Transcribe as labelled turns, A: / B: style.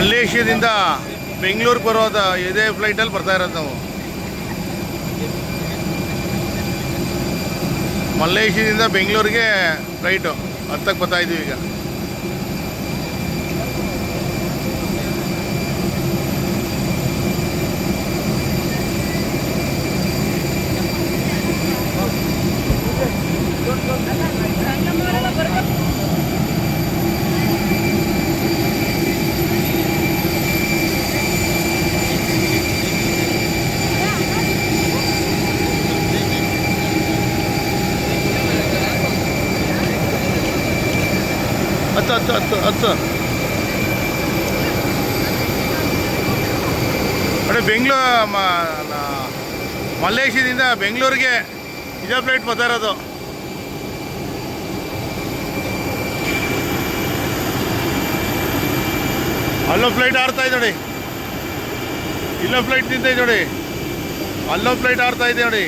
A: ಮಲೇಷ್ಯಾದಿಂದ ಬೆಂಗಳೂರಿಗೆ ಬರೋದ ಇದೇ ಫ್ಲೈಟಲ್ಲಿ ಬರ್ತಾ ಇರೋದು ನಾವು. ಮಲೇಷ್ಯಾದಿಂದ ಬೆಂಗಳೂರಿಗೆ ಫ್ಲೈಟು ಹತ್ತಕ್ಕೆ ಬರ್ತಾಯಿದ್ದೀವಿ ಈಗ. ಹತ್ತು ಅಡೆ ಮಲೇಷ್ಯಾದಿಂದ ಬೆಂಗಳೂರಿಗೆ ಇದೇ ಫ್ಲೈಟ್ ಬರ್ತಾ ಇರೋದು. ಅಲ್ಲೋ ಫ್ಲೈಟ್ ಆಡ್ತಾ ಇದೆ ನೋಡಿ, ಇಲ್ಲೋ ಫ್ಲೈಟ್ ನಿಂತೈತೆ ನೋಡಿ, ಅಲ್ಲೋ ಫ್ಲೈಟ್ ಆಡ್ತಾ ಇದೆ ನೋಡಿ.